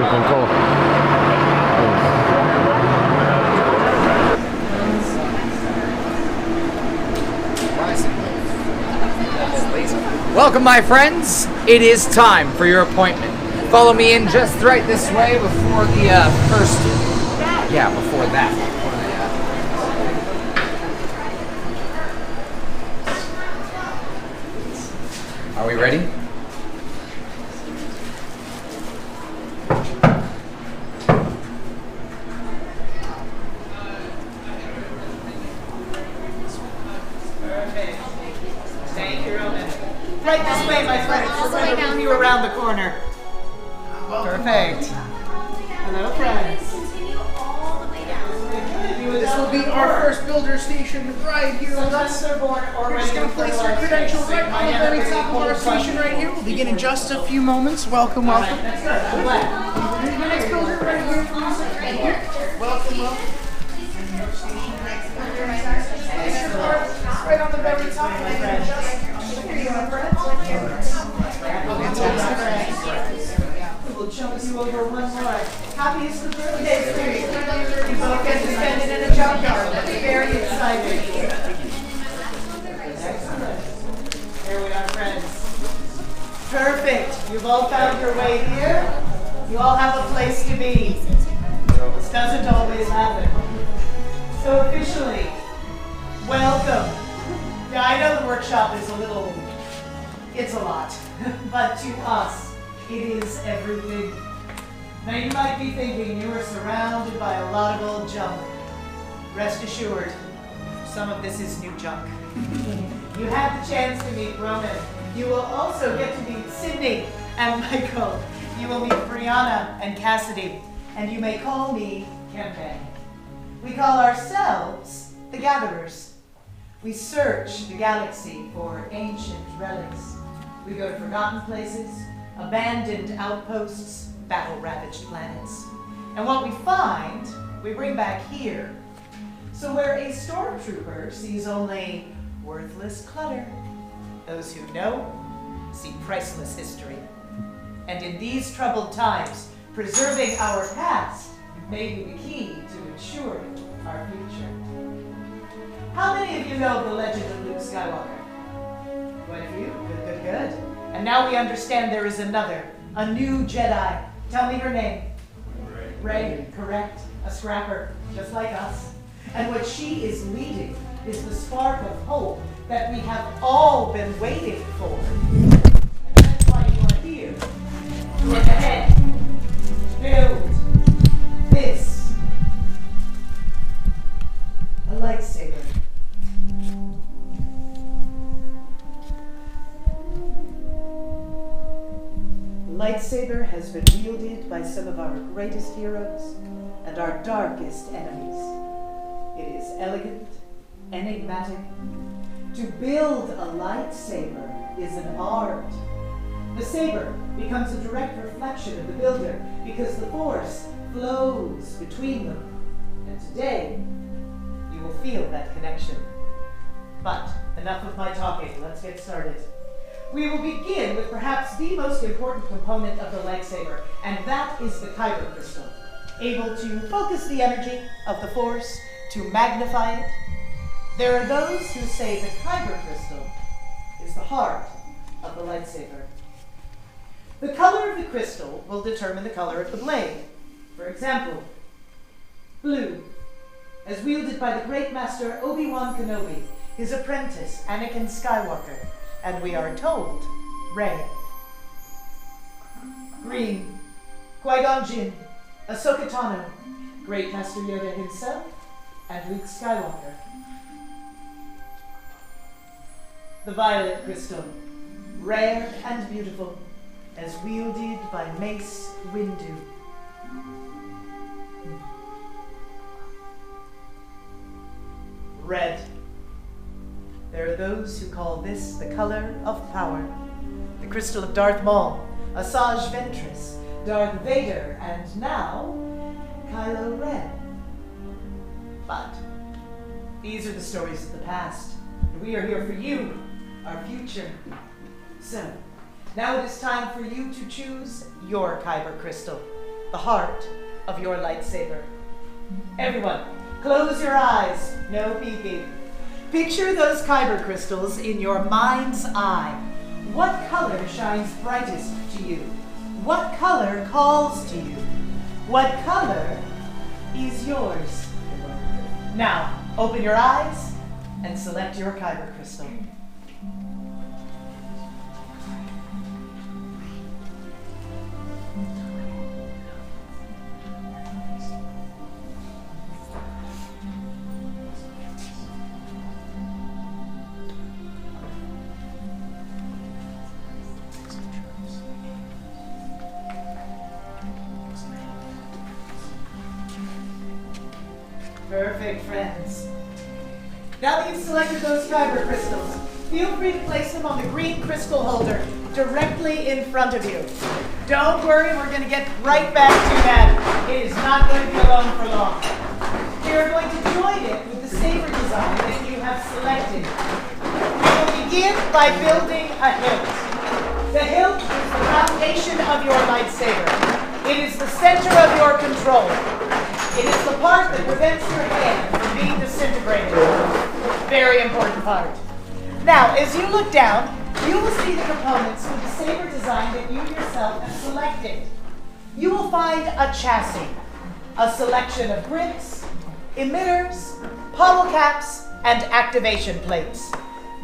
cool. Welcome, my friends. It is time for your appointment. Follow me in just right this way before the first. Yeah, before that. Are we ready? Right this way, my friends. We're going to move you around the corner. Perfect. Hello, friends. This will be our first builder station right here. We're just going to place our credentials right on the very top of our station right here. We'll begin in just a few moments. Welcome, welcome. Next builder right here. Welcome, welcome. Right on the very top. We'll jump you over one more. Happiest of birthdays to you. You both get to spend it in a junkyard. That's very exciting. Excellent. Here we are, friends. Perfect. You've all found your way here. You all have a place to be. This doesn't always happen. So officially, welcome. Yeah, I know the workshop is it's a lot, but to us, it is everything. Now you might be thinking you are surrounded by a lot of old junk. Rest assured, some of this is new junk. You had the chance to meet Ronan. You will also get to meet Sydney and Michael. You will meet Brianna and Cassidy, and you may call me Kempe. We call ourselves the Gatherers. We search the galaxy for ancient relics. We go to forgotten places, abandoned outposts, battle-ravaged planets. And what we find, we bring back here. So where a stormtrooper sees only worthless clutter, those who know see priceless history. And in these troubled times, preserving our past may be the key to ensuring our future. How many of you know the legend of Luke Skywalker? Quite a few. Good, good. And now we understand there is another, a new Jedi. Tell me her name. Rey, correct. A scrapper, just like us. And what she is leading is the spark of hope that we have all been waiting for. And that's why you are here. Look ahead. Build this. A lightsaber. Lightsaber has been wielded by some of our greatest heroes and our darkest enemies. It is elegant, enigmatic. To build a lightsaber is an art. The saber becomes a direct reflection of the builder because the force flows between them. And today, you will feel that connection. But enough of my talking, let's get started. We will begin with perhaps the most important component of the lightsaber, and that is the Kyber crystal, able to focus the energy of the Force, to magnify it. There are those who say the Kyber crystal is the heart of the lightsaber. The color of the crystal will determine the color of the blade. For example, blue, as wielded by the great master Obi-Wan Kenobi, his apprentice Anakin Skywalker, and we are told, Rey. Green, Qui-Gon Jinn, Ahsoka Tano, Great Master Yoda himself, and Luke Skywalker. The violet crystal, rare and beautiful, as wielded by Mace Windu. Red. There are those who call this the color of power. The crystal of Darth Maul, Asajj Ventress, Darth Vader, and now, Kylo Ren. But these are the stories of the past, and we are here for you, our future. So, now it is time for you to choose your Kyber crystal. the heart of your lightsaber. Everyone, close your eyes, no peeking. Picture those Kyber crystals in your mind's eye. What color shines brightest to you? What color calls to you? What color is yours? Now, open your eyes and select your Kyber crystal. Perfect, friends. Now that you've selected those Kyber crystals, feel free to place them on the green crystal holder directly in front of you. Don't worry, we're going to get right back to that. It is not going to be alone for long. You're going to join it with the saber design that you have selected. We will begin by building a hilt. The hilt is the foundation of your lightsaber. It is the center of your control. It is the part that prevents your hand from being disintegrated. Very important part. Now, as you look down, you will see the components with the saber design that you yourself have selected. You will find a chassis, a selection of grips, emitters, pommel caps, and activation plates.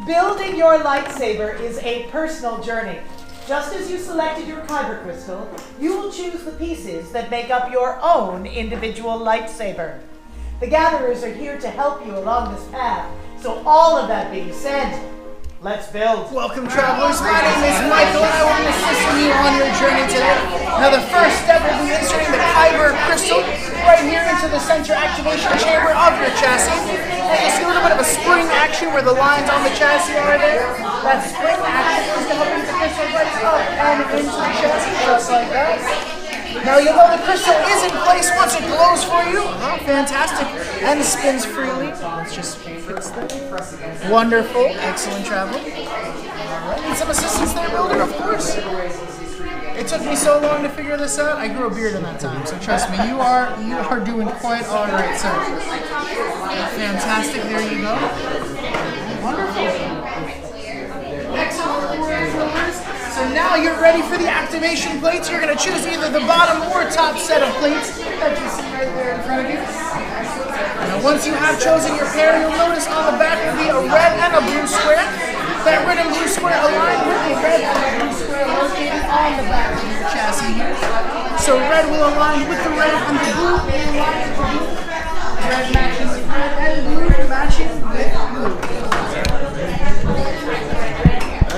Building your lightsaber is a personal journey. Just as you selected your Kyber crystal, you will choose the pieces that make up your own individual lightsaber. The gatherers are here to help you along this path. So all of that being said, let's build. Welcome, travelers. My name is Michael, and I will be assisting you on your journey today. Now, the first step will be inserting the Kyber crystal right here into the center activation chamber of your chassis. And you'll see a little bit of a spring action where the lines on the chassis are there. That spring action is to help you get the crystal right up and into the chassis, just like that. Now you'll know the crystal is in place once it glows for you. Fantastic. And spins freely. Let's just fix that. Wonderful. Excellent travel. Alright. Need some assistance there, builder, of course. It took me so long to figure this out. I grew a beard in that time, so trust me, you are doing quite alright, sir. Fantastic. There you go. Wonderful. Excellent work, builders. So now you're ready for the activation plates. You're going to choose either the bottom or top set of plates that you see right there in front of you. Now once you have chosen your pair, you'll notice on the back will be a red and a blue square. That red and blue square align with the red and the blue square located on the back of your chassis here. So red will align with the red and the blue will align with the blue. Red matching with red and blue matching with blue.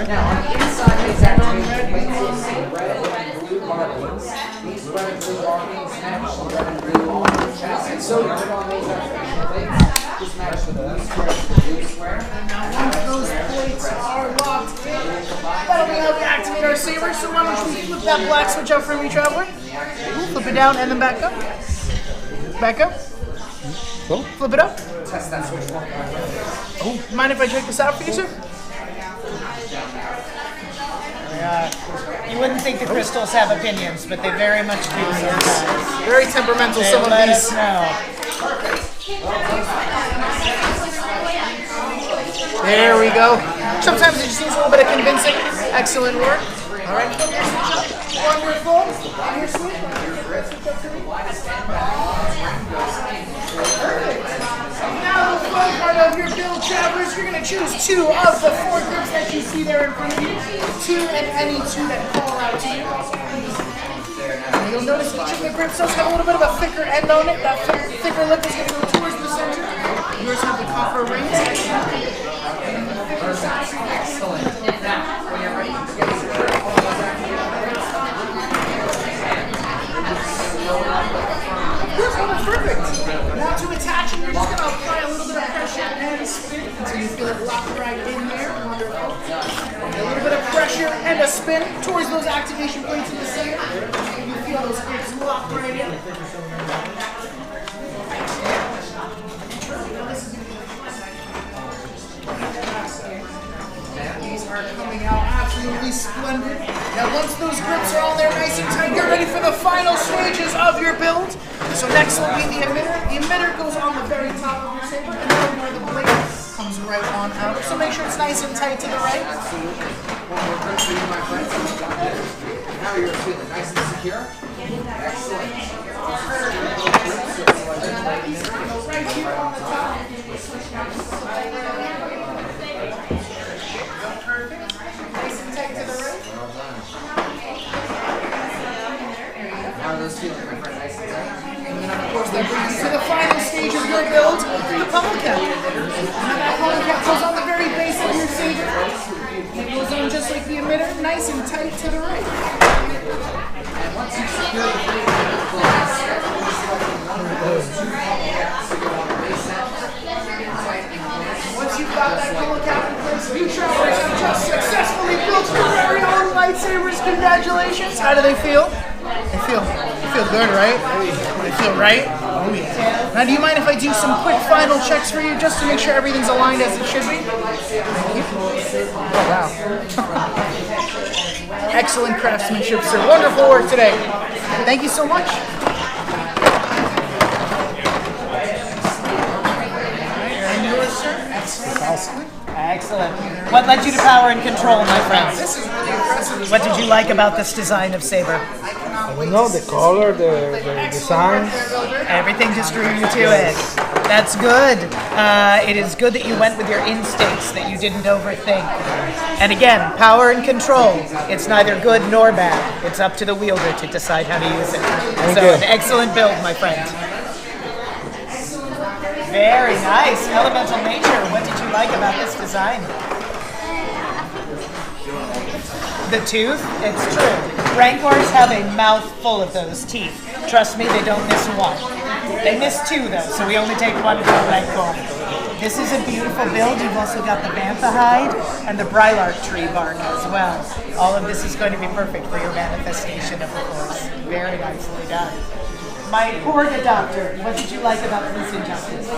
Now, on the inside, these activation plates, you'll see red and blue markings. These red and blue markings match the red and blue on the chassis. So you put on these activation plates, just match the blue square to the blue square. Now, once those plates are locked in, that'll be how we activate our saber. So why don't you flip that black switch up for me, traveler? Flip it down and then back up. Back up. Flip it up. Test that switch one more time. Oh, mind if I check this out for you, sir? You wouldn't think the crystals have opinions, but they very much do sometimes. Very temperamental, They some of let these. us know. There we go. Sometimes it just needs a little bit of convincing. Excellent work. All right. Wonderful. And your switch. Now the fun part of your build, travelers, you're going to choose two of the four grips that you see there in front of you. Two and any two that call out to you. And you'll notice each of the grips does have a little bit of a thicker end on it. That thicker lip is going to go towards the center. Yours have the copper rings. Excellent. Now, when you're ready to get started, Perfect. Now to attach it, you're just going to apply a little bit of pressure and spin until you feel it lock right in there. Wonderful. A little bit of pressure and a spin towards those activation plates in the center. You feel those grips lock right in. These are coming out absolutely absolutely splendid. Now once those grips are on there nice and tight, you're ready for the final stages of your build. So next will be the emitter. The emitter goes on the very top of your saber, and then where the blade comes right on out. So make sure it's nice and tight to the right. Absolutely. One more grip for you, my friends. Now you're feeling nice and secure. Excellent. Right here on the top. Perfect. Nice and tight to the right. Well done. How are those feeling, my friend? Nice and tight? And then of course that brings you to the final stage of your build, the pummel cap. Now that pummel cap goes on the very base of your saber. It goes on just like the emitter, nice and tight to the right. And once you secure the blade with the glass, just like one of those two pummel caps to go on the base end. Once you've got that pummel cap in place, you travelers have just successfully built your very own lightsabers. Congratulations. How do they feel? They feel good, right? They feel right? Oh yeah. Now do you mind if I do some quick final checks for you just to make sure everything's aligned as it should be? Thank you. Oh wow. Excellent craftsmanship, sir. Wonderful work today. Thank you so much. And yours, sir. Excellent. Excellent. What led you to power and control, my friends? This is really impressive. What did you like about this design of saber? I don't know, the color, the design. Everything just drew you to it. That's good. It is good that you went with your instincts, that you didn't overthink. And again, power and control. It's neither good nor bad. It's up to the wielder to decide how to use it. Thank So you. an excellent build, my friend. Very nice. Elemental nature. What did you like about this design? The tooth? It's true. Rancors have a mouth full of those teeth. Trust me, they don't miss one. They miss two, though, so we only take one per Rancor. This is a beautiful build. You've also got the bantha hide and the brylark tree bark as well. All of this is going to be perfect for your manifestation of the Force. Very nicely done. My Horde adopter, what did you like about this injustice?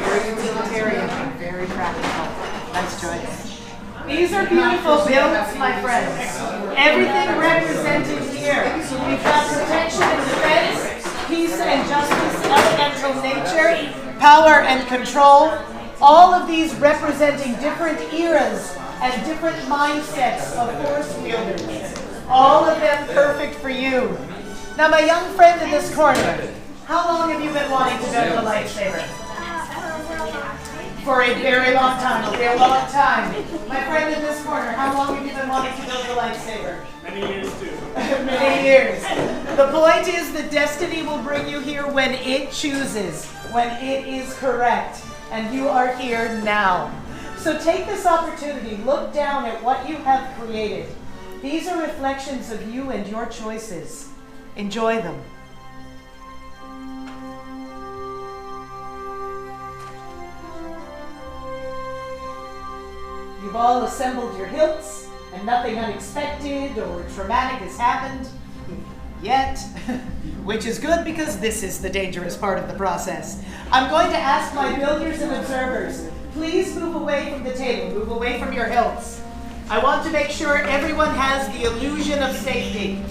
Very utilitarian, very practical. Nice choice. These are beautiful builds, my friends. Everything represented here. We've got protection and defense, peace and justice, elemental nature, power and control. All of these representing different eras and different mindsets of Force wielders. All of them perfect for you. Now, my young friend in this corner, how long have you been wanting to build a lightsaber? For a very long time, a real long time. My friend in this corner, how long have you been wanting to build a lightsaber? Many years too. Many years. The point is that destiny will bring you here when it chooses, when it is correct. And you are here now. So take this opportunity, look down at what you have created. These are reflections of you and your choices. Enjoy them. You've all assembled your hilts, and nothing unexpected or traumatic has happened yet, which is good because this is the dangerous part of the process. I'm going to ask my builders and observers, please move away from the table, move away from your hilts. I want to make sure everyone has the illusion of safety.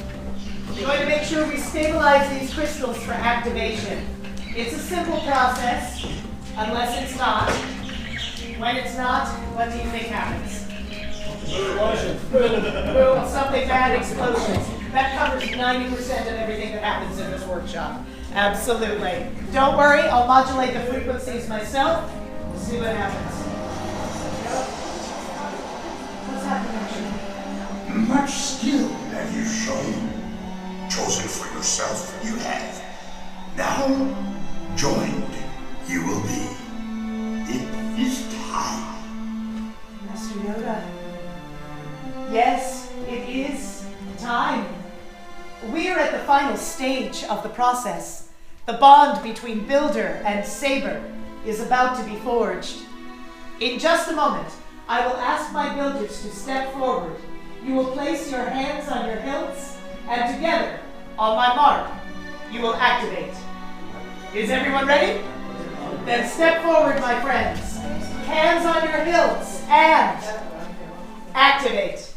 I'm going to make sure we stabilize these crystals for activation. It's a simple process, unless it's not. When it's not, what do you think happens? Explosion. Boom, something bad, explosions. That covers 90% of everything that happens in this workshop. Absolutely. Don't worry, I'll modulate the frequencies myself. We'll see what happens. What's happening? Much skill have you shown. Chosen for yourself, you have. Now, joined, you will be. It is time. Master Yoda. Yes, it is time. We are at the final stage of the process. The bond between builder and saber is about to be forged. In just a moment, I will ask my builders to step forward. You will place your hands on your hilts, and together, on my mark, you will activate. Is everyone ready? Then step forward, my friends. Hands on your hilts and activate.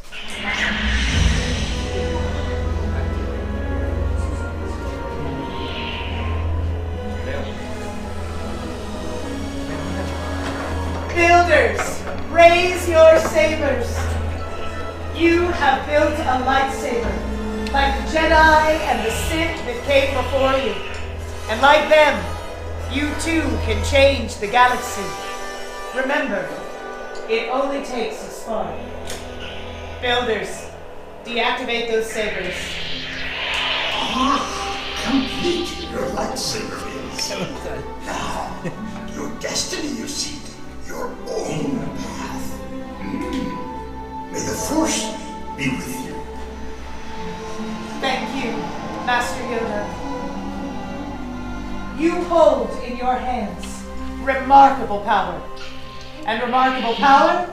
Builders, raise your sabers. You have built a lightsaber, like the Jedi and the Sith that came before you. And like them, you too can change the galaxy. Remember, it only takes a spark. Builders, deactivate those sabers. Complete your lightsaber is. Now, your destiny, you seek your own path. May the Force be with you. Thank you, Master Yoda. You hold in your hands remarkable power. And remarkable power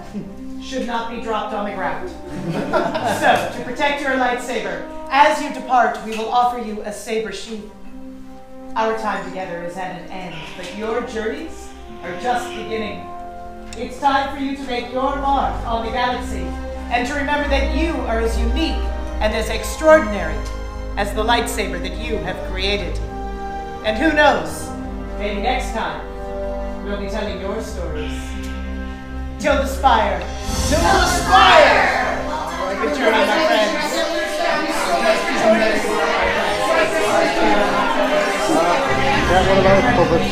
should not be dropped on the ground. So, to protect your lightsaber, as you depart, we will offer you a saber sheath. Our time together is at an end, but your journeys are just beginning. It's time for you to make your mark on the galaxy, and to remember that you are as unique and as extraordinary as the lightsaber that you have created. And who knows, maybe next time, we'll be telling your stories. Till the spire. Till the spire! Good journey, my friends. Yeah, what about puppets?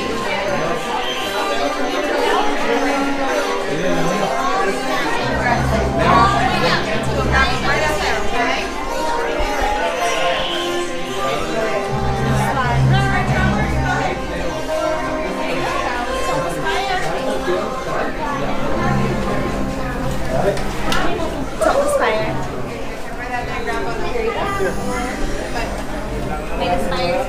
Tilt the spire. Remember that diagram on the period? But make the spire